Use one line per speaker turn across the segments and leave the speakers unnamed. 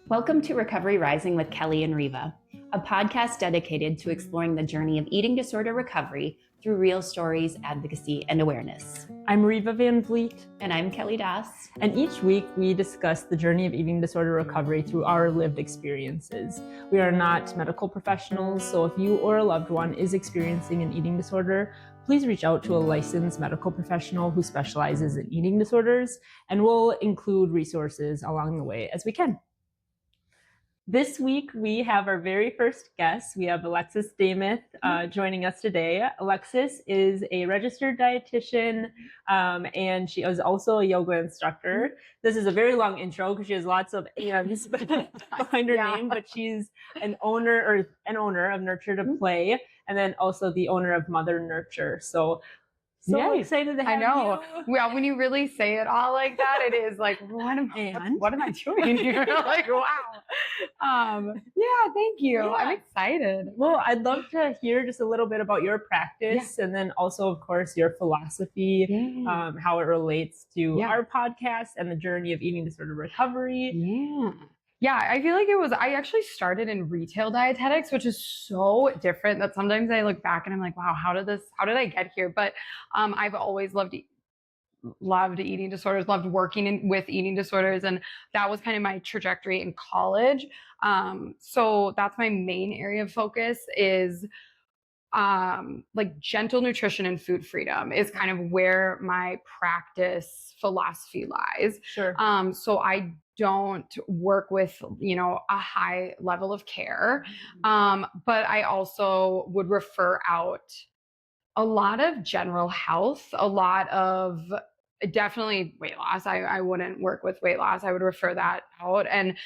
Welcome to Recovery Rising with Kelly and Reva, a podcast dedicated to exploring the journey of eating disorder recovery through real stories, advocacy, and awareness.
I'm Reva Van Vliet.
And I'm Kelly Das.
And each week we discuss the journey of eating disorder recovery through our lived experiences. We are not medical professionals, so if you or a loved one is experiencing an eating disorder, please reach out to a licensed medical professional who specializes in eating disorders, and we'll include resources along the way as we can. This week, we have our very first guest. We have Alexis Demuth joining us today. Alexis is a registered dietitian, and she is also a yoga instructor. This is a very long intro because she has lots of ands behind her name, but she's an owner of Nurture to Play, and then also the owner of Mother Nurture. So excited to have you.
Well, when you really say it all like that, it is like, what am I doing here? Like, wow. Yeah, thank you. Yeah. I'm excited.
Well, I'd love to hear just a little bit about your practice, and then also, of course, your philosophy, how it relates to our podcast and the journey of eating disorder recovery.
Yeah, I feel like I actually started in retail dietetics, which is so different that sometimes I look back and I'm like, wow, how did I get here? But I've always loved eating disorders, loved working with eating disorders. And that was kind of my trajectory in college. So that's my main area of focus is like gentle nutrition and food freedom is kind of where my practice philosophy lies.
Sure.
So I don't work with, a high level of care. But I also would refer out a lot of general health, a lot of definitely weight loss. I wouldn't work with weight loss. I would refer that out. And,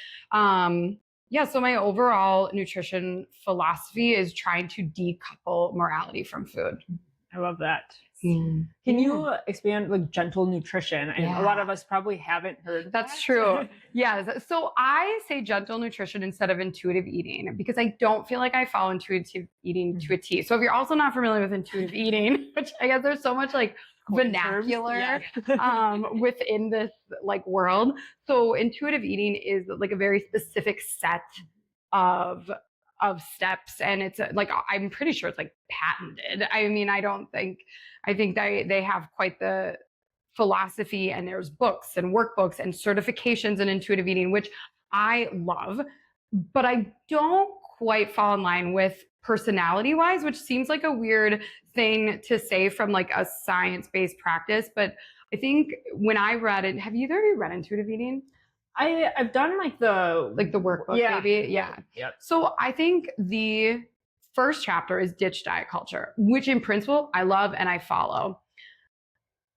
so my overall nutrition philosophy is trying to decouple morality from food.
I love that. Can you expand like gentle nutrition? A lot of us probably haven't heard
That's true. Yeah. So I say gentle nutrition instead of intuitive eating because I don't feel like I follow intuitive eating to a T. So if you're also not familiar with intuitive eating, which I guess there's so much like vernacular within this like world. So intuitive eating is like a very specific set of steps, and it's like I'm pretty sure it's like patented. I mean, I think they have quite the philosophy, and there's books and workbooks and certifications in intuitive eating, which I love, but I don't quite fall in line with personality wise, which seems like a weird thing to say from like a science-based practice. But I think when I read it, have you already read intuitive eating?
I've done like the
workbook, maybe. Yeah.
Yep.
So I think the first chapter is ditch diet culture, which in principle I love and I follow.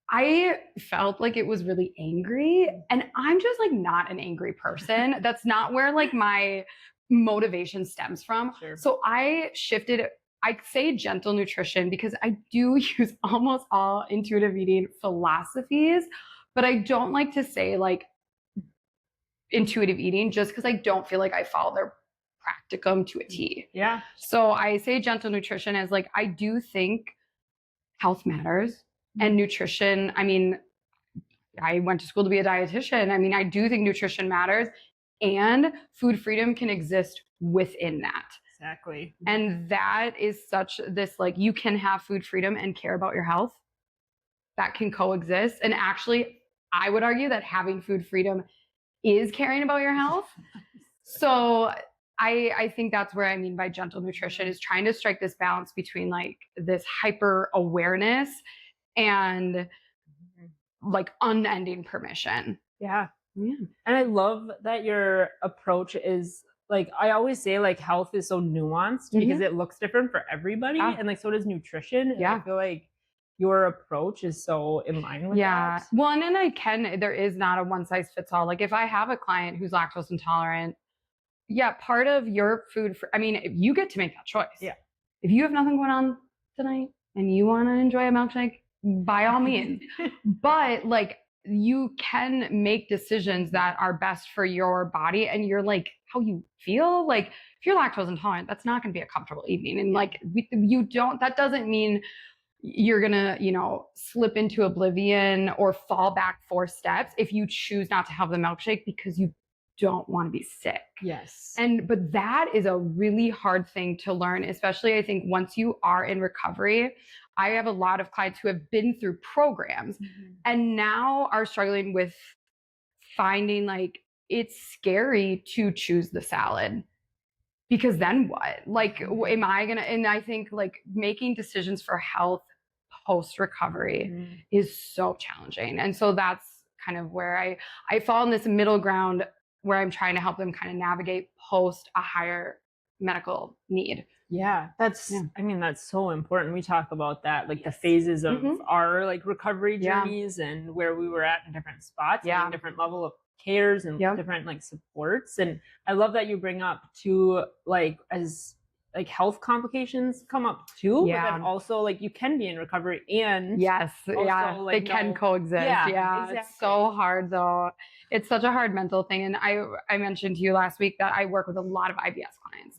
I felt like it was really angry, and I'm just like not an angry person. That's not where like my motivation stems from.
Sure.
So I shifted. I say gentle nutrition because I do use almost all intuitive eating philosophies, but I don't like to say like intuitive eating just because I don't feel like I follow their practicum to a T.
Yeah.
So I say gentle nutrition as like, I do think health matters and nutrition. I mean, I went to school to be a dietitian. I mean, I do think nutrition matters and food freedom can exist within that.
Exactly.
And that is such this, like, you can have food freedom and care about your health. That can coexist. And actually, I would argue that having food freedom is caring about your health. So I think that's where I mean by gentle nutrition is trying to strike this balance between like this hyper awareness and like unending permission.
Yeah. And I love that your approach is like, I always say like health is so nuanced because it looks different for everybody. And like, so does nutrition. And I feel like your approach is so in line with that.
Well, and then there is not a one size fits all. Like if I have a client who's lactose intolerant, part of your food, you get to make that choice.
Yeah.
If you have nothing going on tonight and you want to enjoy a milkshake, by all means. But like you can make decisions that are best for your body and you're like how you feel. Like if you're lactose intolerant, that's not going to be a comfortable evening. And like that doesn't mean you're going to, slip into oblivion or fall back 4 steps if you choose not to have the milkshake because you don't want to be sick.
Yes.
But that is a really hard thing to learn, especially I think once you are in recovery. I have a lot of clients who have been through programs and now are struggling with finding like it's scary to choose the salad. Because then what? Like, am I gonna? And I think like making decisions for health post recovery is so challenging. And so that's kind of where I fall in this middle ground where I'm trying to help them kind of navigate post a higher medical need.
Yeah, I mean, that's so important. We talk about that, like the phases of our like recovery journeys and where we were at in different spots and different level of cares and different like supports. And I love that you bring up too, like as like health complications come up too, but then also like you can be in recovery and also, like,
they can coexist. Exactly. It's so hard though. It's such a hard mental thing. And I mentioned to you last week that I work with a lot of IBS clients.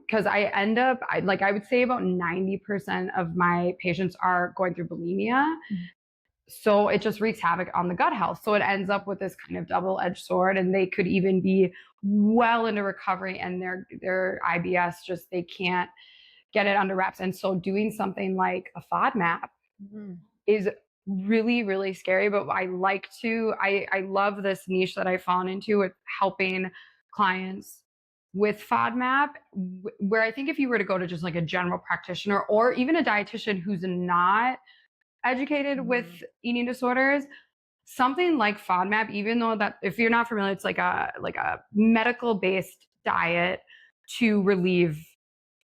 Because I end up, I would say about 90% of my patients are going through bulimia. So it just wreaks havoc on the gut health. So it ends up with this kind of double-edged sword, and they could even be well into recovery and their IBS just, they can't get it under wraps. And so doing something like a FODMAP is really, really scary. But I love this niche that I've fallen into with helping clients with FODMAP, where I think if you were to go to just like a general practitioner or even a dietitian who's not educated with eating disorders, something like FODMAP, even though that if you're not familiar, it's like a medical based diet to relieve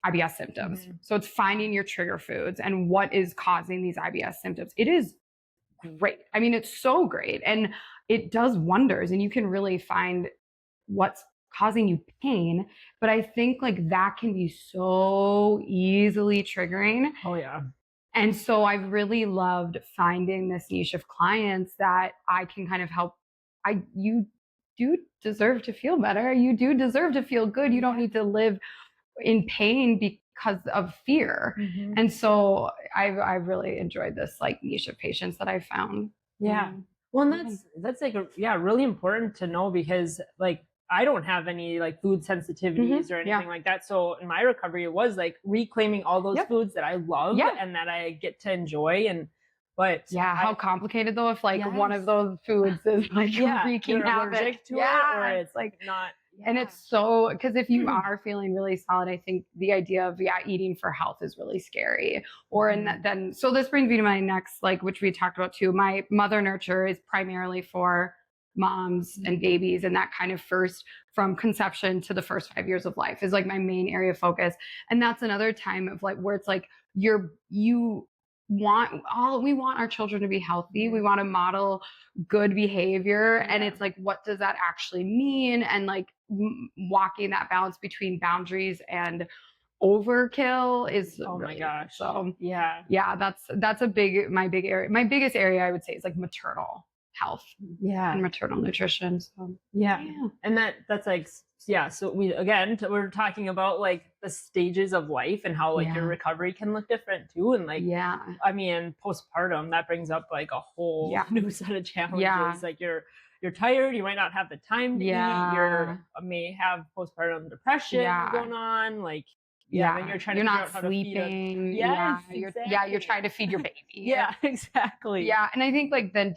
IBS symptoms. So it's finding your trigger foods and what is causing these IBS symptoms. It is great. I mean, it's so great and it does wonders, and you can really find what's causing you pain. But I think like that can be so easily triggering.
Oh yeah.
And so I've really loved finding this niche of clients that I can kind of help. You do deserve to feel better. You do deserve to feel good. You don't need to live in pain because of fear. And so I've really enjoyed this like niche of patients that I found.
Yeah. Well, and that's like really important to know, because like I don't have any like food sensitivities or anything like that. So in my recovery, it was like reclaiming all those foods that I love and that I get to enjoy. But
how complicated though if like one of those foods is like wreaking havoc
to it, or it's like not.
And it's so, because if you are feeling really solid, I think the idea of eating for health is really scary. Or then so this brings me to my next, like, which we talked about too. My Mother Nurture is primarily for moms and babies, and that kind of first from conception to the first 5 years of life is like my main area of focus. And that's another time of like where it's like we want our children to be healthy. We want to model good behavior. And it's like, what does that actually mean? And like walking that balance between boundaries and overkill is
my gosh.
So that's my biggest area I would say is like maternal health and maternal nutrition. So
and that's like so we're talking about like the stages of life and how like your recovery can look different too, and like I mean postpartum, that brings up like a whole new set of challenges. Like you're tired, you might not have the time to eat, you may have postpartum depression going on, like then you're not
sleeping. You're trying to feed your baby.
Exactly.
And I think like then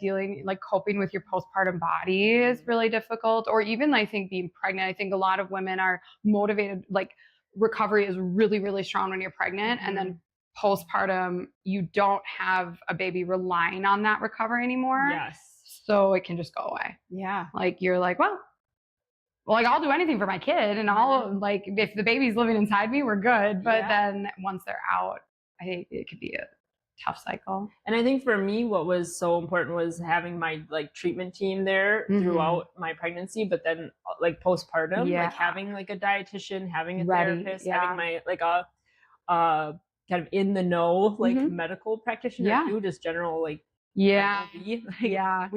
coping with your postpartum body is really difficult. Or even I think being pregnant. I think a lot of women are motivated. Like recovery is really, really strong when you're pregnant, and then postpartum you don't have a baby relying on that recovery anymore. So it can just go away. Like you're like, well, like I'll do anything for my kid, and I'll like if the baby's living inside me, we're good. But then once they're out, I think it could be a tough cycle.
And I think for me, what was so important was having my like treatment team there throughout my pregnancy, but then like postpartum, like having like a dietitian, having a therapist, having my like a kind of in the know like medical practitioner too, just general like. We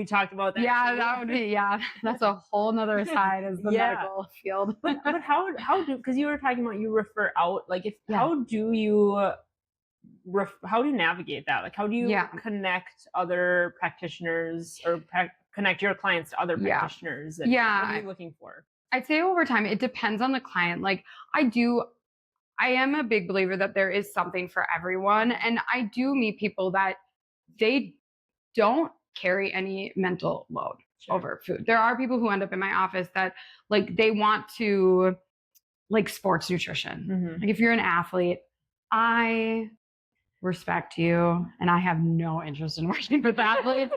talked about that.
That would be that's a whole nother side as the medical field.
but how do, because you were talking about you refer out, like if how do you navigate that? Like how do you connect other practitioners or connect your clients to other
Yeah.
practitioners? And
Yeah.
what are you looking for?
I'd say over time, it depends on the client. Like I am a big believer that there is something for everyone. And I do meet people that they don't carry any mental load over food. There are people who end up in my office that like they want to like sports nutrition. Like if you're an athlete, I respect you and I have no interest in working with athletes.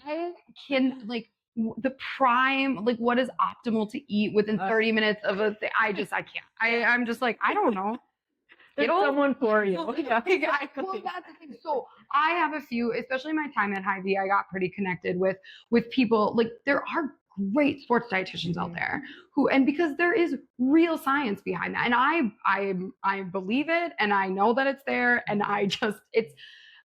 I can like the prime, like what is optimal to eat within 30 minutes of a thing. I can't. I'm just like, I don't know.
There's someone for you.
Well, that's the thing. So I have a few, especially my time at Hy-Vee, I got pretty connected with people. Like there are great sports dietitians out there who, and because there is real science behind that, and I believe it, and I know that it's there, and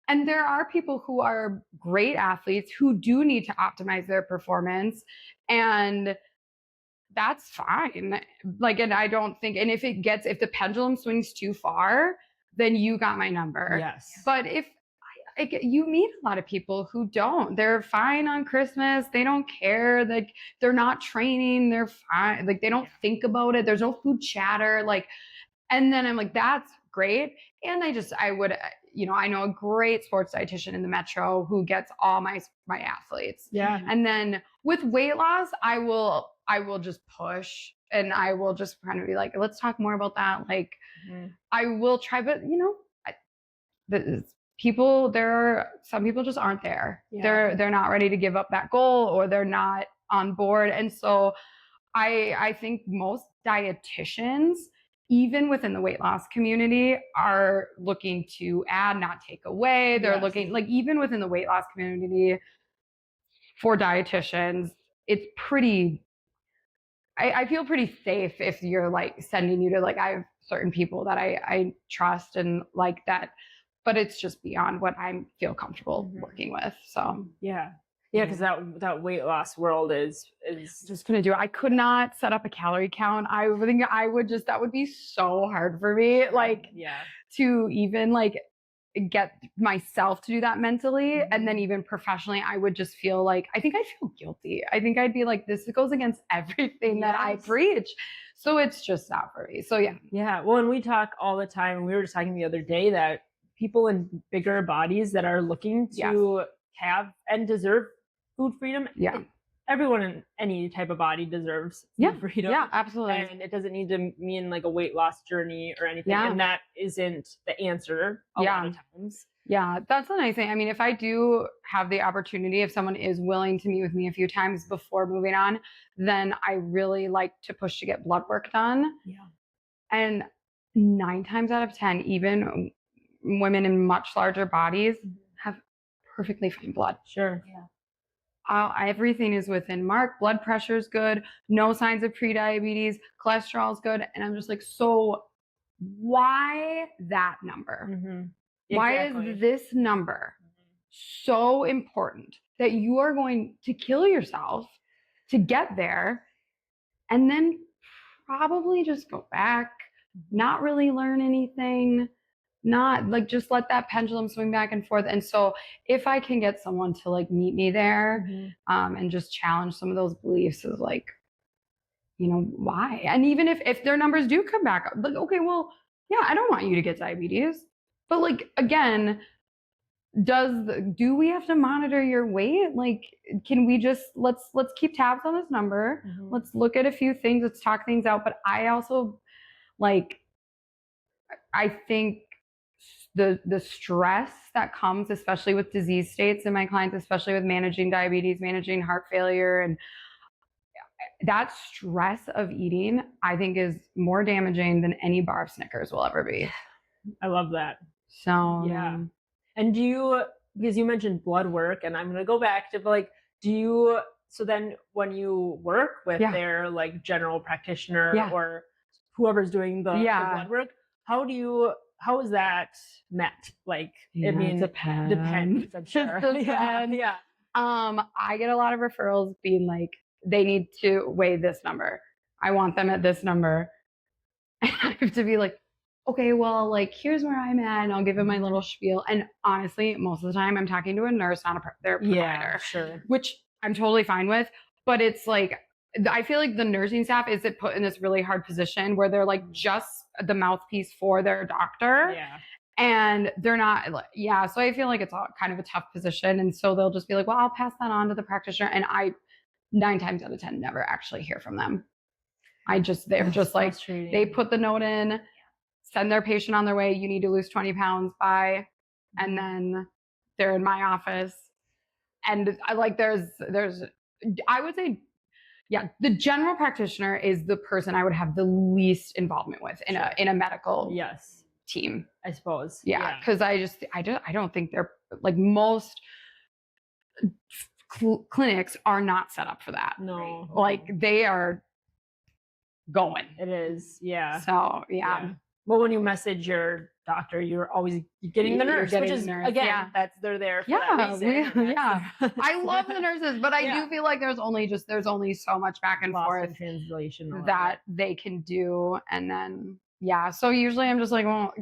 and there are people who are great athletes who do need to optimize their performance, and that's fine. Like, and I don't think, and if the pendulum swings too far, then you got my number.
Yes.
But if you meet a lot of people who don't, they're fine on Christmas. They don't care. Like they're not training. They're fine. Like they don't think about it. There's no food chatter. Like, and then I'm like, that's great. And I know a great sports dietitian in the Metro who gets all my athletes.
Yeah.
And then with weight loss, I will just push and I will just kind of be like, let's talk more about that. Like I will try, but some people just aren't there. Yeah. They're not ready to give up that goal, or they're not on board. And so I think most dietitians, even within the weight loss community, are looking to add, not take away. They're looking, like, even within the weight loss community for dietitians, it's pretty, I feel pretty safe if you're like sending you to, like, I have certain people that I trust and like that, but it's just beyond what I feel comfortable working with. So
yeah, because that weight loss world is
just gonna do it. I could not set up a calorie count. I think that would be so hard for me. Like, to even like get myself to do that mentally, and then even professionally, I would just feel like, I think I'd feel guilty. I think I'd be like, this goes against everything that I preach. So it's just not for me. So yeah.
Well, and we talk all the time, and we were just talking the other day that people in bigger bodies that are looking to have and deserve food freedom.
Yeah.
Everyone in any type of body deserves food freedom.
Yeah, absolutely.
And it doesn't need to mean like a weight loss journey or anything. Yeah. And that isn't the answer a lot of times.
Yeah, that's the nice thing. I mean, if I do have the opportunity, if someone is willing to meet with me a few times before moving on, then I really like to push to get blood work done.
Yeah. And
9 times out of 10, even women in much larger bodies have perfectly fine blood.
Sure.
Yeah. Everything is within mark. Blood pressure is good. No signs of prediabetes. Cholesterol is good. And I'm just like, so why that number?
Mm-hmm.
Why is this number so important that you are going to kill yourself to get there, and then probably just go back, not really learn anything, not like just let that pendulum swing back and forth? And so if I can get someone to like meet me there, and just challenge some of those beliefs of like, why? And even if their numbers do come back up, like, okay, well, yeah, I don't want you to get diabetes. But like, again, do we have to monitor your weight? Like, can we just, let's keep tabs on this number. Let's look at a few things. Let's talk things out. But I also like, I think the stress that comes, especially with disease states in my clients, especially with managing diabetes, managing heart failure, and that stress of eating, I think is more damaging than any bar of Snickers will ever be.
I love that.
So
yeah. And because you mentioned blood work, and I'm going to go back to like, so then when you work with their like general practitioner or whoever's doing the blood work, how is that met? Like, I mean, depends, I'm sure.
Yeah. I get a lot of referrals being like, they need to weigh this number. I want them at this number. And I have to be like, okay, well, like, here's where I'm at, and I'll give them my little spiel. And honestly, most of the time I'm talking to a nurse, not their provider.
Yeah, sure.
Which I'm totally fine with, but it's like, I feel like the nursing staff is put in this really hard position where they're like just the mouthpiece for their doctor.
Yeah.
And they're not, so I feel like it's all kind of a tough position. And so they'll just be like, well, I'll pass that on to the practitioner. And I, 9 times out of 10, never actually hear from them. They're
That's
just like,
frustrating.
they put the note in, send their patient on their way. You need to lose 20 pounds by, and then they're in my office. And I like, I would say, the general practitioner is the person I would have the least involvement with in a medical
Yes.
team,
I suppose.
Yeah, because I don't think they're like, most clinics are not set up for that.
No.
Like, they are going.
It is. Yeah.
So yeah.
Well, when you message your doctor, you're always getting the nurse, which is again, they're there for that reason.
I love the nurses, but I do feel like there's only so much back and forth
translation
that they can do, and then so usually I'm just like, well,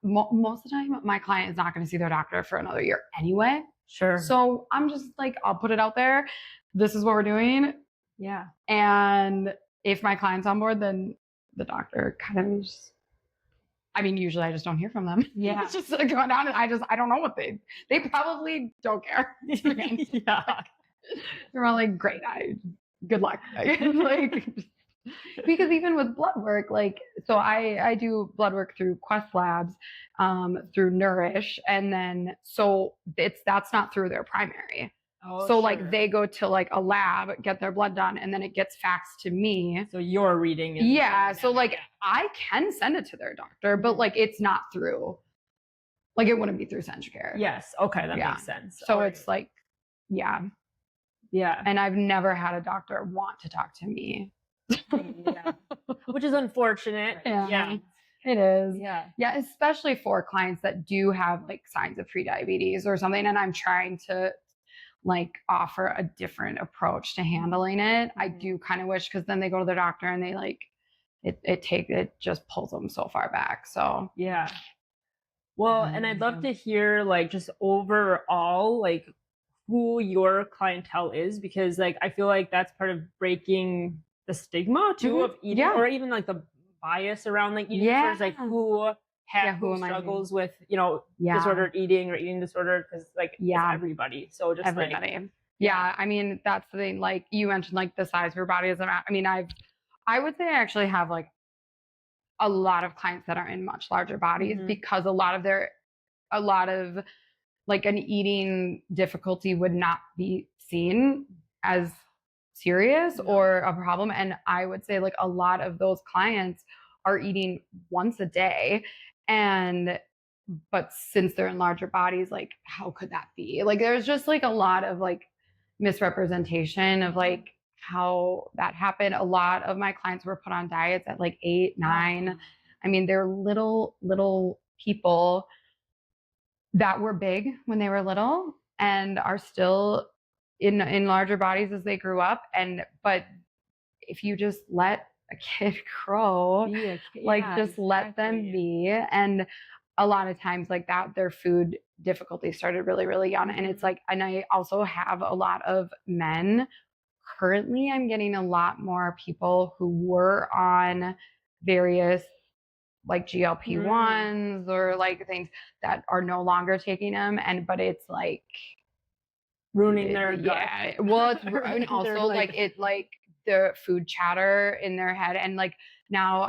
most of the time my client is not going to see their doctor for another year anyway.
Sure.
So I'm just like, I'll put it out there. This is what we're doing.
Yeah.
And if my client's on board, then the doctor kind of just, usually I just don't hear from them.
Yeah.
It's just like going on, and I don't know what they probably don't care.
Yeah.
They're all like, great, good luck. Like, because even with blood work, like, so I do blood work through Quest Labs, through Nourish, and then so that's not through their primary.
Oh,
so like they go to like a lab, get their blood done, and then it gets faxed to me.
So you're reading it.
Yeah. So like I can send it to their doctor, but like it's not through, like it wouldn't be through Centricare.
Yes. Okay. That makes sense.
So it's like,
Yeah.
And I've never had a doctor want to talk to me.
Which is unfortunate.
Yeah. It is.
Yeah.
Yeah. Especially for clients that do have like signs of prediabetes or something, and I'm trying to like offer a different approach to handling it. I do kind of wish, because then they go to their doctor and they like it just pulls them so far back. So
yeah. Well, and I'd love to hear like just overall like who your clientele is, because like I feel like that's part of breaking the stigma too of eating, or even like the bias around like eating disorders, like who struggles with, disordered eating or eating disorder, because like it's everybody. So just
everybody. Like, that's the thing. Like you mentioned, like the size of your body is. I would say I actually have like a lot of clients that are in much larger bodies, because a lot of like an eating difficulty would not be seen as serious or a problem. And I would say like a lot of those clients are eating once a day. But since they're in larger bodies, like how could that be? Like there's just like a lot of like misrepresentation of like how that happened. A lot of my clients were put on diets at like 8, 9. They're little people that were big when they were little and are still in larger bodies as they grew up. But if you just let a kid grow, just let them be. And a lot of times like that, their food difficulty started really, really young. And it's like, and I also have a lot of men. Currently, I'm getting a lot more people who were on various like GLP-1s or like things that are no longer taking them. But it's like
ruining their gut.
Yeah. Well, it's also like it like the food chatter in their head. And like now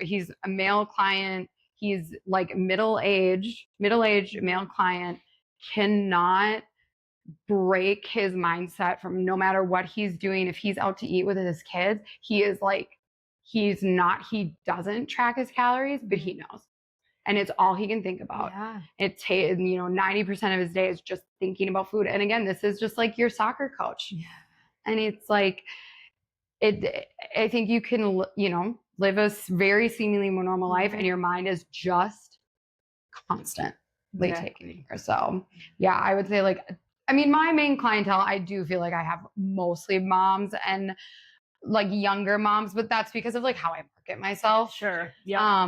he's a male client. He's like middle-aged male client, cannot break his mindset from no matter what he's doing. If he's out to eat with his kids, he doesn't track his calories, but he knows. And it's all he can think about. Yeah. 90% of his day is just thinking about food. And again, this is just like your soccer coach. Yeah. And it's like, I think you can, live a very seemingly more normal life and your mind is just constantly taking over. So yeah, I would say like, my main clientele, I do feel like I have mostly moms and like younger moms, but that's because of like how I market myself.
Sure. Yeah.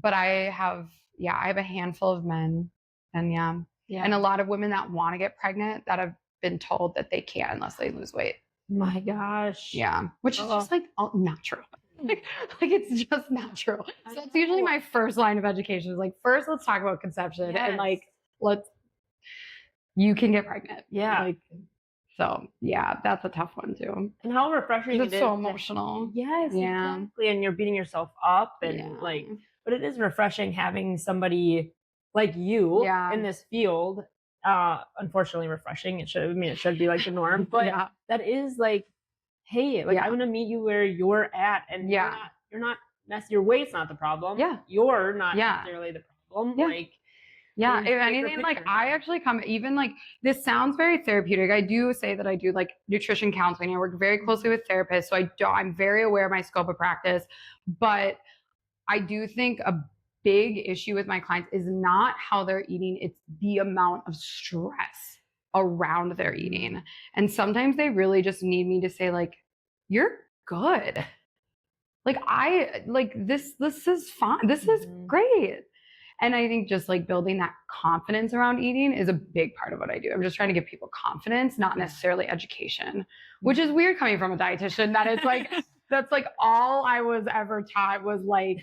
But I have a handful of men and and a lot of women that want to get pregnant that have been told that they can't unless they lose weight.
My gosh.
Yeah. Which is just like not true. Like it's just not true. So that's usually my first line of education is like, first let's talk about conception and like you can get pregnant.
Yeah.
Like, so yeah, that's a tough one too.
And how refreshing it is.
It's so emotional.
Yes,
yeah.
exactly. And you're beating yourself up and like, but it is refreshing having somebody like you in this field. Unfortunately refreshing. It should be like the norm, but that is like, hey, like I'm going to meet you where you're at, and you're not your weight's not the problem. Yeah. You're not necessarily the problem. Yeah. Like,
if anything, like I actually come, even like this sounds very therapeutic. I do say that I do like nutrition counseling. I work very closely with therapists. So I'm very aware of my scope of practice, but I do think a big issue with my clients is not how they're eating. It's the amount of stress around their eating. And sometimes they really just need me to say like, you're good. Like this is fine. This is great. And I think just like building that confidence around eating is a big part of what I do. I'm just trying to give people confidence, not necessarily education, which is weird coming from a dietitian that it's like, that's like all I was ever taught was like,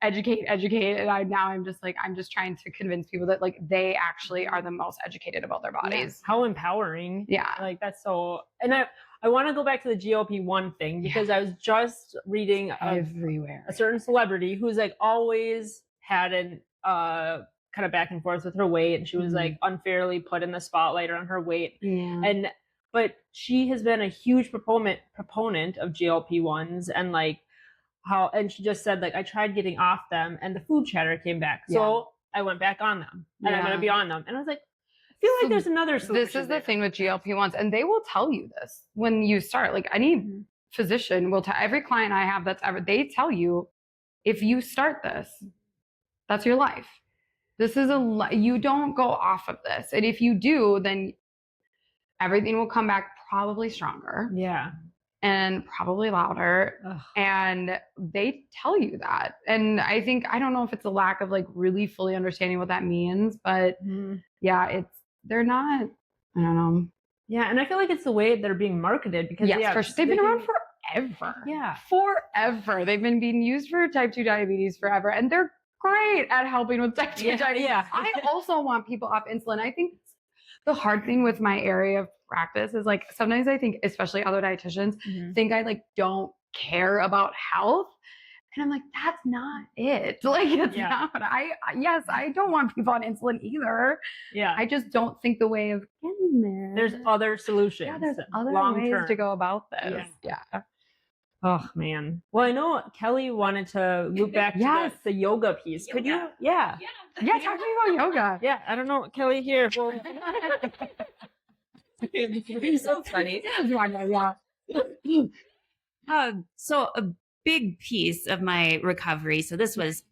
educate. And I'm just trying to convince people that like they actually are the most educated about their bodies.
How empowering.
Yeah.
Like that's so, and I want to go back to the GLP-1 thing because I was just reading
everywhere
a certain celebrity who's like always had an kind of back and forth with her weight, and she was like unfairly put in the spotlight on her weight. But she has been a huge proponent of GLP-1s, and like and she just said like I tried getting off them and the food chatter came back, so I went back on them, and I'm going to be on them. And I was like, I feel like there's another solution.
This is the thing with GLP-1s, and they will tell you this when you start. Like any physician will tell every client I have they tell you, if you start this, that's your life. This is you don't go off of this. And if you do, then everything will come back probably stronger.
Yeah.
And probably louder. Ugh. And they tell you that. And I don't know if it's a lack of like really fully understanding what that means, but they're not, I don't know.
Yeah. And I feel like it's the way they're being marketed because
they've been around forever.
Yeah.
Forever. They've been being used for type 2 diabetes forever. And they're great at helping with type 2 diabetes. Yeah. I also want people off insulin. I think the hard thing with my area of practice is like, sometimes I think, especially other dietitians, think I like don't care about health. And I'm like, that's not it. Like, it's not. I don't want people on insulin either. Yeah. I just don't think the way of getting there.
There's other solutions.
Yeah, there's other ways to go about this. Yeah.
Oh man. Well, I know Kelly wanted to loop back to the yoga piece. Could you? Yeah.
Talk to me about yoga.
Yeah. I don't know, Kelly. Here. Well,
It's so funny. So a big piece of my recovery. So this was,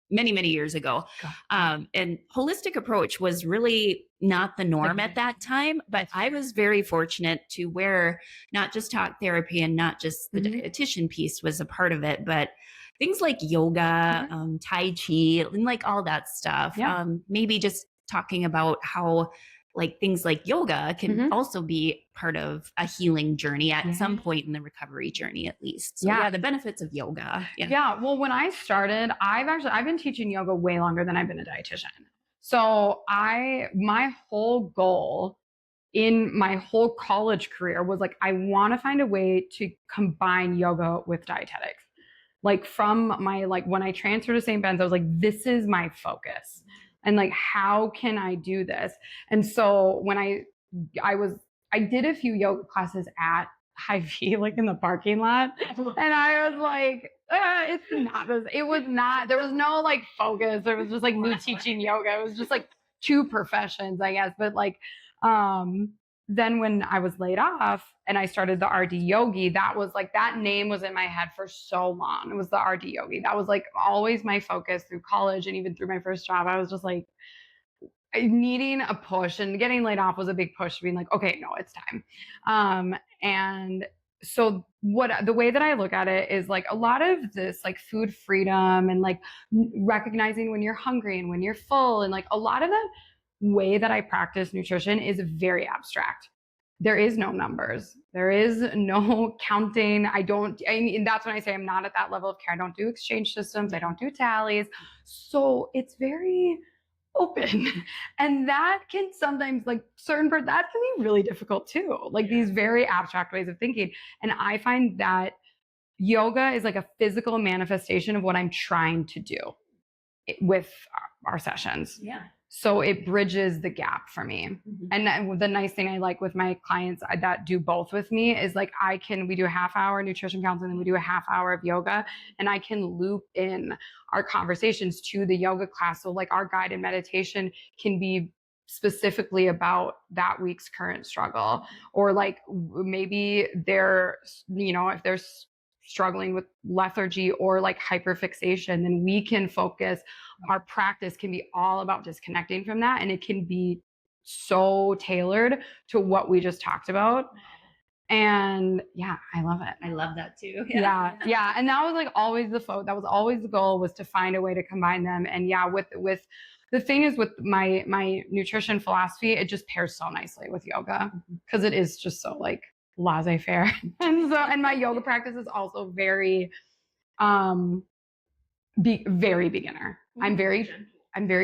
many, many years ago. And holistic approach was really not the norm at that time, but I was very fortunate to where not just talk therapy and not just the dietitian piece was a part of it, but things like yoga, Tai Chi, and like all that stuff. Maybe just talking about how like things like yoga can also be part of a healing journey at some point in the recovery journey, at least. So the benefits of yoga.
Well, when I started, I've been teaching yoga way longer than I've been a dietitian. So my whole goal in my whole college career was like, I want to find a way to combine yoga with dietetics. Like from my, like when I transferred to St. Ben's, I was like, this is my focus. And like, how can I do this? And so when I did a few yoga classes at Hy-Vee, like in the parking lot. And I was like, it's not this. It was not, there was no like focus. There was just like me teaching yoga. It was just like two professions, I guess. But like, then when I was laid off and I started the RD Yogi, that was like, that name was in my head for so long. It was the RD Yogi. That was like always my focus through college and even through my first job. I was just like needing a push, and getting laid off was a big push, being like, okay, no, it's time. And so the way that I look at it is like a lot of this like food freedom and like recognizing when you're hungry and when you're full, and like a lot of that way that I practice nutrition is very abstract. There is no numbers. There is no counting. And that's when I say I'm not at that level of care. I don't do exchange systems. I don't do tallies. So it's very open. And that can sometimes, like that can be really difficult too. Like these very abstract ways of thinking. And I find that yoga is like a physical manifestation of what I'm trying to do with our sessions.
Yeah.
So it bridges the gap for me.
Mm-hmm.
And the nice thing I like with my clients that do both with me is like we do a half hour nutrition counseling and we do a half hour of yoga, and I can loop in our conversations to the yoga class. So like our guided meditation can be specifically about that week's current struggle, or like maybe they're, if they're struggling with lethargy or like hyperfixation, then we can focus. Our practice can be all about disconnecting from that, and it can be so tailored to what we just talked about. And yeah, I love it.
I love that too.
Yeah. And that was like always that was always the goal, was to find a way to combine them. And yeah, with the thing is, with my nutrition philosophy, it just pairs so nicely with yoga, because it is just so like laissez-faire. And my yoga practice is also very very beginner. I'm very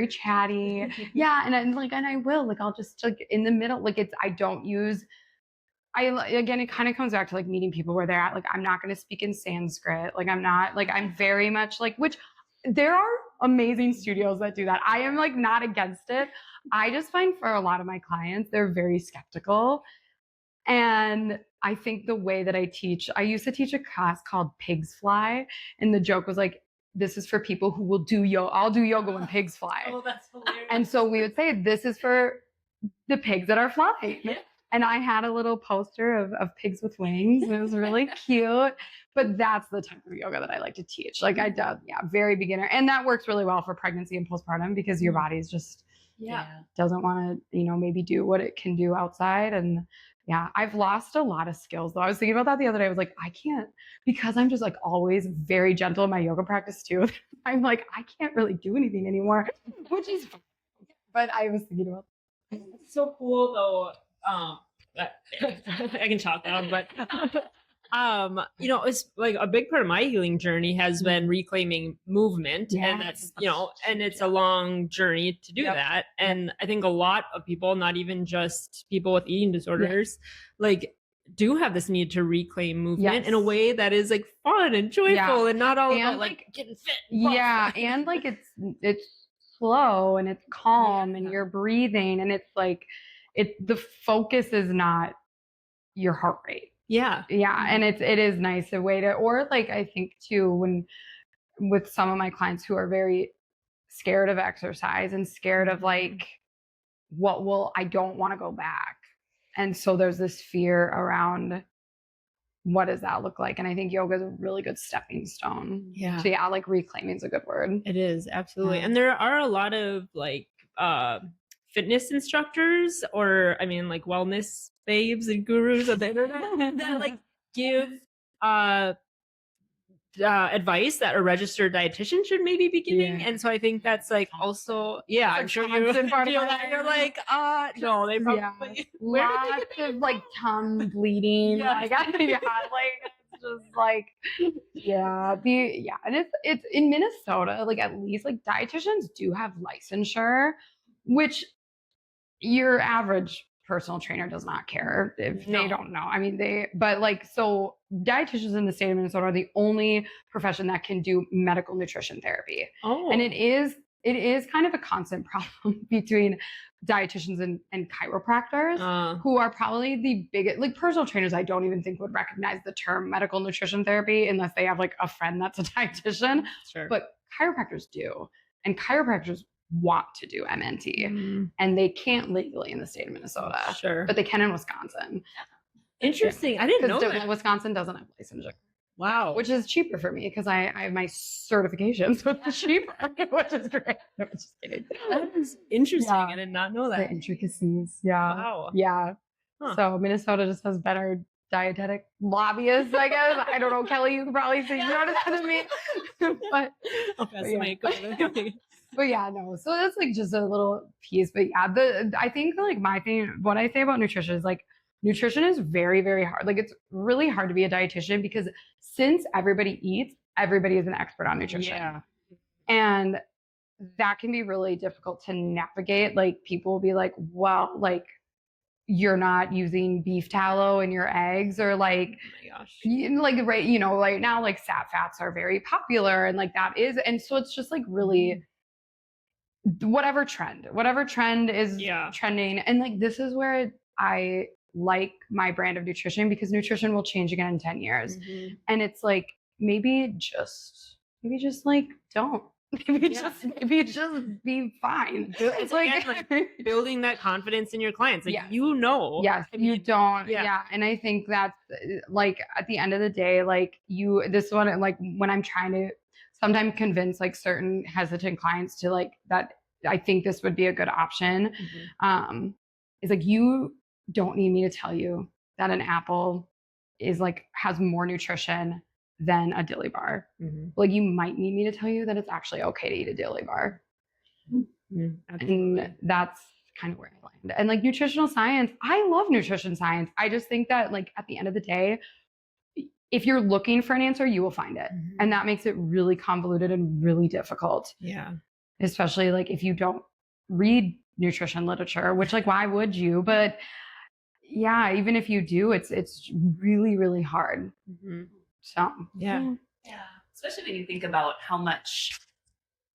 chatty. Yeah. And I'll just like in the middle, like again, it kind of comes back to like meeting people where they're at. Like, I'm not going to speak in Sanskrit. Like, I'm very much like, which there are amazing studios that do that. I am like not against it. I just find for a lot of my clients, they're very skeptical. And I think the way that I used to teach a class called Pigs Fly. And the joke was like, this is for people who will do yoga. I'll do yoga when pigs fly.
Oh, that's hilarious.
And so we would say, this is for the pigs that are flying. Yeah. And I had a little poster of pigs with wings, and it was really cute. But that's the type of yoga that I like to teach. Like very beginner. And that works really well for pregnancy and postpartum, because your body's just doesn't want to, maybe do what it can do outside. And yeah, I've lost a lot of skills though. I was thinking about that the other day. I was like, I can't, because I'm just like always very gentle in my yoga practice too. I'm like, I can't really do anything anymore, which is fine. But I was thinking about that.
It's so cool though. I can talk now, but it's like a big part of my healing journey has been reclaiming movement, and that's and it's a long journey to do that. And I think a lot of people, not even just people with eating disorders, like do have this need to reclaim movement in a way that is like fun and joyful and not all about like getting fit.
Yeah, and like it's slow and it's calm and you're breathing, and it's like the focus is not your heart rate. Yeah. And it is nice a way to, or like, I think too, when with some of my clients who are very scared of exercise and scared of like, I don't want to go back. And so there's this fear around, what does that look like? And I think yoga is a really good stepping stone. Yeah. So yeah, like reclaiming is a good word.
It is, absolutely. And there are a lot of like, fitness instructors, or like wellness babes and gurus on the internet that like give advice that a registered dietitian should maybe be giving. And so I think that's like also I'm sure you feel that. You're like, no, they probably
lots of like tongue bleeding. Like it's just like and it's in Minnesota, like at least like dietitians do have licensure, which your average personal trainer does not care if they don't know. So dietitians in the state of Minnesota are the only profession that can do medical nutrition therapy. Oh. And it is kind of a constant problem between dietitians and chiropractors, who are probably the biggest, like personal trainers I don't even think would recognize the term medical nutrition therapy unless they have like a friend that's a dietitian. Sure. But chiropractors do. And chiropractors want to do MNT, and they can't legally in the state of Minnesota. Sure. But they can in Wisconsin.
Interesting. I didn't know that.
Wisconsin doesn't have licensure.
Wow.
Which is cheaper for me because I have my certifications, so it's cheaper, which is great. No, just kidding.
That is interesting. I did not know that.
The intricacies. Yeah. Wow. Yeah. Huh. So Minnesota just has better dietetic lobbyists, I guess. I don't know, Kelly, you could probably say better than me. But But yeah, no. So that's like just a little piece. But yeah, I think like my thing, what I say about nutrition is like nutrition is very, very hard. Like it's really hard to be a dietitian because since everybody eats, everybody is an expert on nutrition.
Yeah.
And that can be really difficult to navigate. Like people will be like, well, like you're not using beef tallow in your eggs, or like,
Oh my gosh.
like right, you know, right now like sat fats are very popular, and like that is, and so it's just like really whatever trend is trending, and like this is where I like my brand of nutrition, because nutrition will change again in 10 years, and it's like maybe just like don't. Maybe just be fine.
It's like building that confidence in your clients. Like, you know.
Yes, you don't. Yeah. And I think that's like at the end of the day, like this one, like when I'm trying to sometimes convince like certain hesitant clients to like that, I think this would be a good option. Is like, you don't need me to tell you that an apple is like has more nutrition than a dilly bar. Like you might need me to tell you that it's actually okay to eat a dilly bar. And that's kind of where I land. And like nutritional science, I love nutrition science. I just think that like at the end of the day, if you're looking for an answer, you will find it. And that makes it really convoluted and really difficult.
Yeah.
Especially like if you don't read nutrition literature, which like why would you? But yeah, even if you do, it's really, really hard. So
yeah, especially when you think about how much,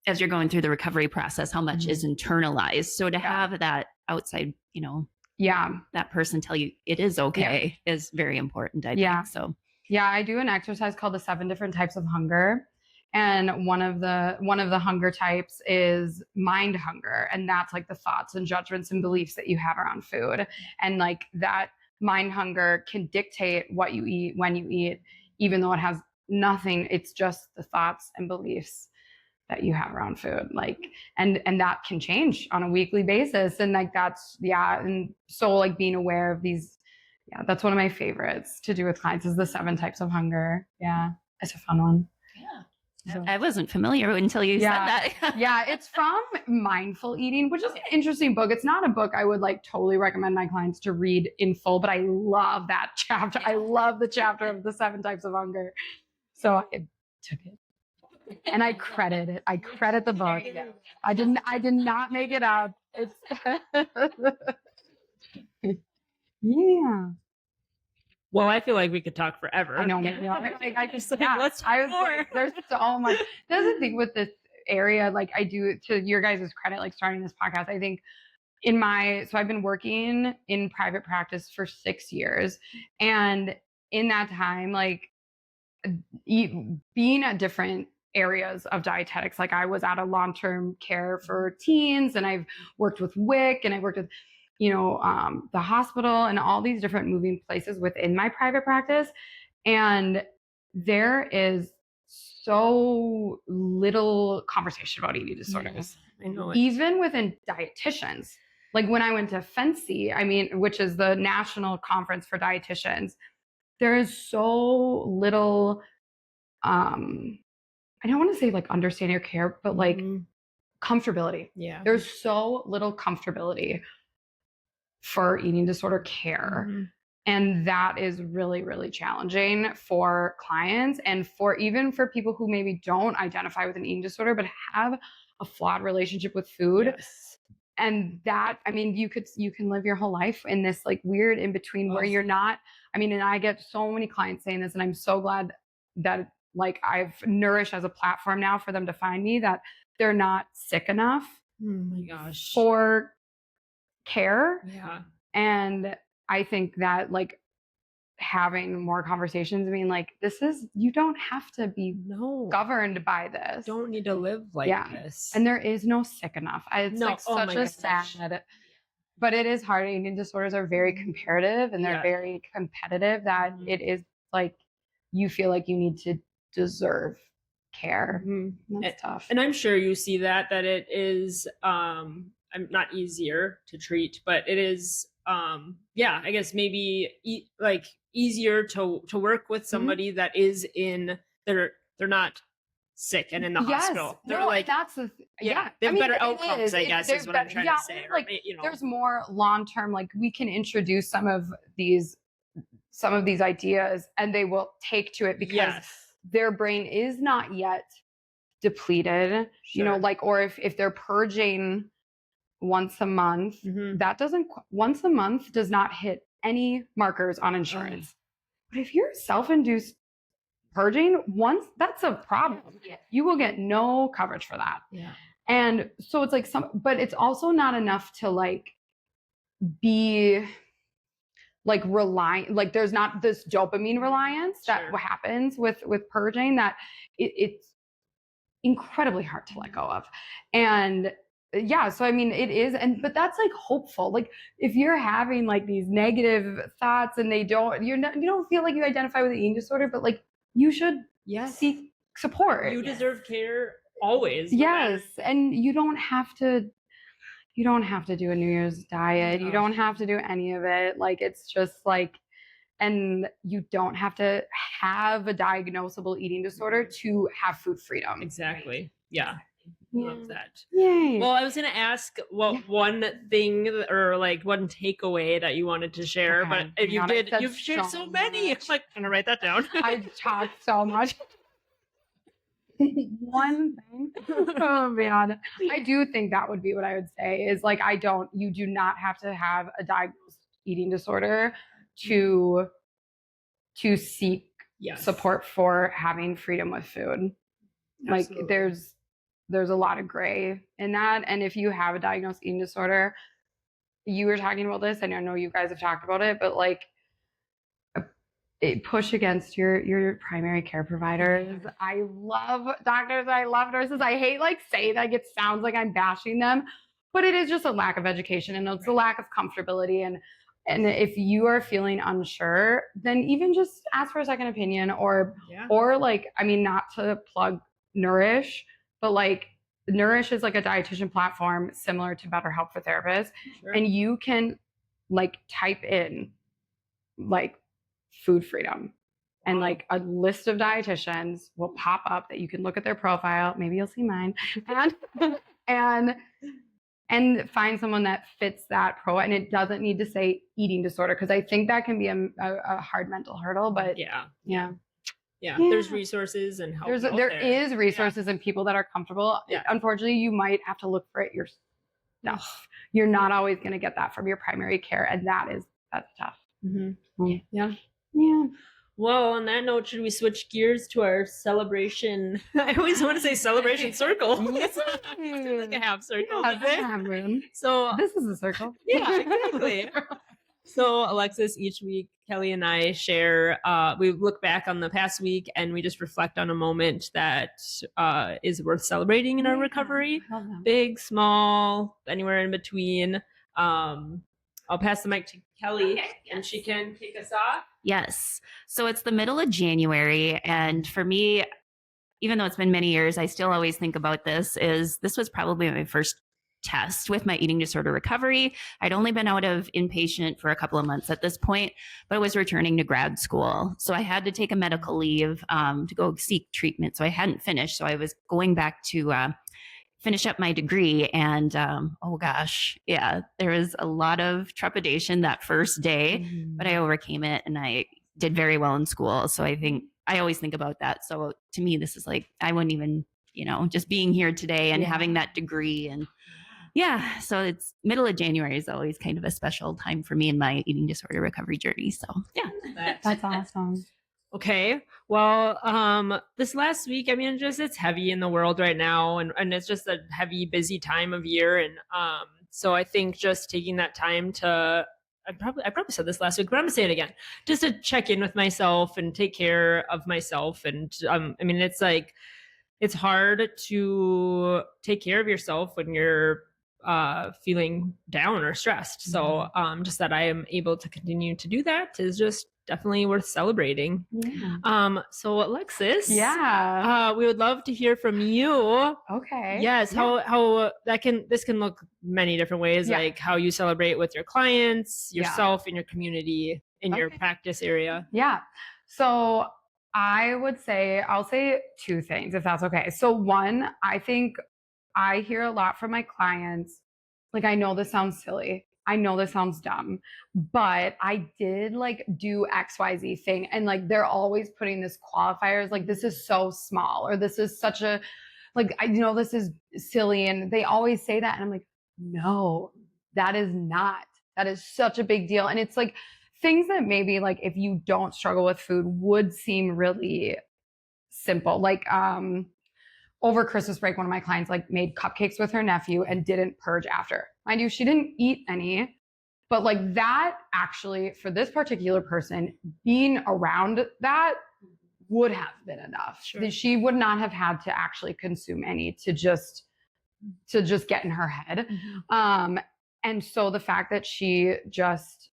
as you're going through the recovery process, how much is internalized. So to have that outside, you know, that person tell you it is okay is very important. I think so.
Yeah, I do an exercise called the 7 different types of hunger. And one of the hunger types is mind hunger. And that's like the thoughts and judgments and beliefs that you have around food. And like that mind hunger can dictate what you eat, when you eat, even though it has nothing. It's just the thoughts and beliefs that you have around food. Like, and that can change on a weekly basis. And like, that's, and so like being aware of these, that's one of my favorites to do with clients is the 7 types of hunger. Yeah. It's a fun one.
So. I wasn't familiar until you said that.
It's from Mindful Eating, which is an interesting book. It's not a book I would like totally recommend my clients to read in full, but I love that chapter. I love the chapter of the 7 types of hunger. So I took it and I credit it. I credit the book. I did not make it up. It's yeah.
Well, I feel like we could talk forever.
I know. I just let's talk more. There's so much. That's the thing with this area. Like I do, to your guys' credit, like starting this podcast, I think so I've been working in private practice for 6 years. And in that time, like being at different areas of dietetics, like I was at a long-term care for teens, and I've worked with WIC, and I worked with the hospital, and all these different moving places within my private practice. And there is so little conversation about eating disorders.
I know it.
Even within dietitians. Like when I went to FNCE, which is the National Conference for Dietitians, there is so little, I don't want to say like understanding or care, but like comfortability.
Yeah.
There's so little comfortability for eating disorder care. And that is really, really challenging for clients, and even for people who maybe don't identify with an eating disorder, but have a flawed relationship with food. And that, you can live your whole life in this like weird in between where you're not, and I get so many clients saying this, and I'm so glad that like I've nourished as a platform now for them to find me, that they're not sick enough for care. And I think that like having more conversations, like you don't have to be governed by this.
Don't need to live like this.
And there is no sick enough. It's like such a sad, but it is hard. Eating disorders are very comparative, and they're very competitive, that it is like you feel like you need to deserve care. That's tough.
And I'm sure you see that it is not easier to treat, but it is I guess maybe like easier to work with somebody that is they're not sick and in the hospital. They're
no,
like,
that's the
yeah, they have better outcomes, I guess, is what I'm trying to say.
Like,
you know,
there's more long-term, like we can introduce some of these ideas and they will take to it because their brain is not yet depleted, you know, like, or if they're purging once a month, that doesn't, once a month does not hit any markers on insurance. But if you're self-induced purging once, that's a problem. You will get no coverage for that. And so it's like but it's also not enough to like be like reliant, like there's not this dopamine reliance that happens with purging that it's incredibly hard to let go of. And so I mean it is, but that's like hopeful. Like if you're having like these negative thoughts and you don't feel like you identify with the eating disorder, but like you should seek support.
You deserve care always.
Yes. And you don't have to do a New Year's diet. You don't have to do any of it. Like it's just like, and you don't have to have a diagnosable eating disorder to have food freedom.
Exactly. Yeah. Love that.
Yay.
Well, I was going to ask what one thing or like one takeaway that you wanted to share, but if you've shared so many. I'm like, I'm going to write that down.
I've talked so much. One thing. Oh man. I do think that would be what I would say is like, you do not have to have a diagnosed eating disorder to seek support for having freedom with food. Absolutely. Like there's a lot of gray in that. And if you have a diagnosed eating disorder, you were talking about this, and I know you guys have talked about it, but like push against your primary care providers. I love doctors. I love nurses. I hate like saying that. It sounds like I'm bashing them, but it is just a lack of education and it's a lack of comfortability. And if you are feeling unsure, then even just ask for a second opinion or like, I mean, not to plug Nourish, but like Nourish is like a dietitian platform similar to BetterHelp for therapists. And you can like type in like food freedom and like a list of dietitians will pop up that you can look at their profile. Maybe you'll see mine and find someone that fits that and it doesn't need to say eating disorder. Cause I think that can be a hard mental hurdle, but
there's resources and help. There
is resources and people that are comfortable. Unfortunately, you might have to look for it yourself. You're not always going to get that from your primary care. And that's tough. Yeah.
Well, on that note, should we switch gears to our celebration? I always want to say celebration circle. It's like a half circle. So
this is a circle.
Yeah, exactly. So Alexis, each week, Kelly and I share, we look back on the past week and we just reflect on a moment that is worth celebrating in our recovery. Big, small, anywhere in between. I'll pass the mic to Kelly and she can kick us off.
Yes. So it's the middle of January. And for me, even though it's been many years, I still always think about this was probably my first test with my eating disorder recovery. I'd only been out of inpatient for a couple of months at this point, but I was returning to grad school. So I had to take a medical leave to go seek treatment. So I hadn't finished. So I was going back to finish up my degree. And there was a lot of trepidation that first day, but I overcame it and I did very well in school. So I always think about that. So to me, this is like, I wouldn't even, just being here today and having that degree and so it's middle of January is always kind of a special time for me in my eating disorder recovery journey. So
that's awesome.
Okay. Well, this last week, I mean, it's heavy in the world right now and it's just a heavy, busy time of year. And, so I think just taking that time to, I probably said this last week, but I'm gonna say it again, just to check in with myself and take care of myself. And, I mean, it's like, it's hard to take care of yourself when you're feeling down or stressed. So just that I am able to continue to do that is just definitely worth celebrating. So Alexis, we would love to hear from you.
Okay.
Yes. How this can look many different ways, like how you celebrate with your clients, yourself, and your community in your practice area.
So I would say, I'll say two things if that's okay. So one, I think I hear a lot from my clients, like, I know this sounds silly. I know this sounds dumb, but I did like do XYZ thing. And like, they're always putting this qualifiers, like, this is so small, or this is such a, like, I know this is silly. And they always say that. And I'm like, no, that is not. That is such a big deal. And it's like things that maybe like if you don't struggle with food would seem really simple. Like over Christmas break, one of my clients like made cupcakes with her nephew and didn't purge after. Mind you, she didn't eat any, but like that actually for this particular person, being around that would have been enough.
Sure.
She would not have had to actually consume any to just get in her head. And so the fact that she just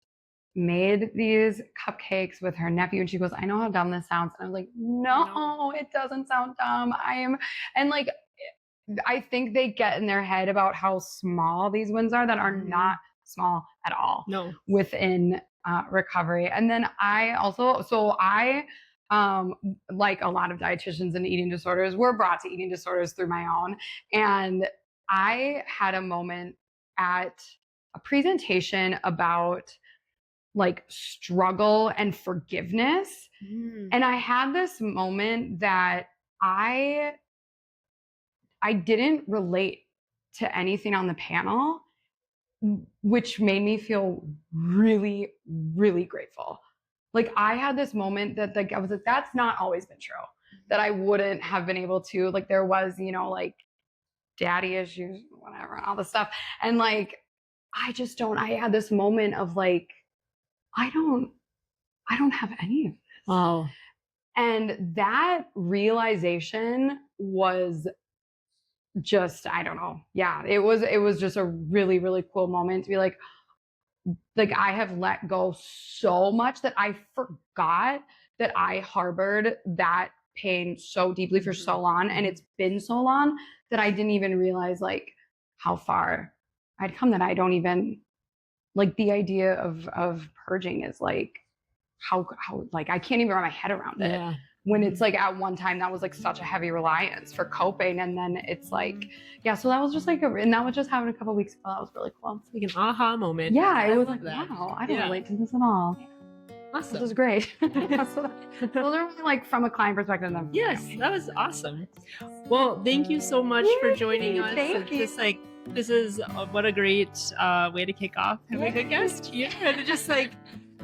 made these cupcakes with her nephew and she goes, I know how dumb this sounds. And I was like, no, it doesn't sound dumb. And like, I think they get in their head about how small these wins are that are not small at all within recovery. And then I also, like a lot of dietitians and eating disorders, we're brought to eating disorders through my own. And I had a moment at a presentation about like struggle and forgiveness. And I had this moment that I didn't relate to anything on the panel, which made me feel really, really grateful. Like I had this moment that like, I was like, that's not always been true, that I wouldn't have been able to, like there was, you know, like daddy issues, whatever, and all this stuff. And like, I had this moment of like, I don't have any of this.
Wow.
And that realization was just, I don't know. Yeah, it was just a really, really cool moment to be like I have let go so much that I forgot that I harbored that pain so deeply for so long. And it's been so long that I didn't even realize like how far I'd come, that I don't even like the idea of purging is like how like I can't even wrap my head around it. When it's like at one time that was like such a heavy reliance for coping, and then it's like, yeah, so that was just like and that was just having a couple weeks ago. That was really cool.
It's like an aha moment.
Yeah, it was like, wow, I don't relate to this at all.
Awesome.
This is great. So those are really like from a client perspective.
Yes, that was awesome. Well, thank you so much for joining us.
Thank you.
Just like, this is what a great way to kick off having a guest here. And just like,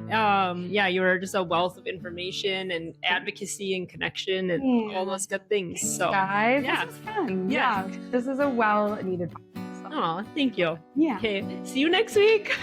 you're just a wealth of information and advocacy and connection and all those good things. So,
guys, this was fun. Yeah, this is a well-needed podcast.
Oh, thank you.
Yeah.
Okay, see you next week.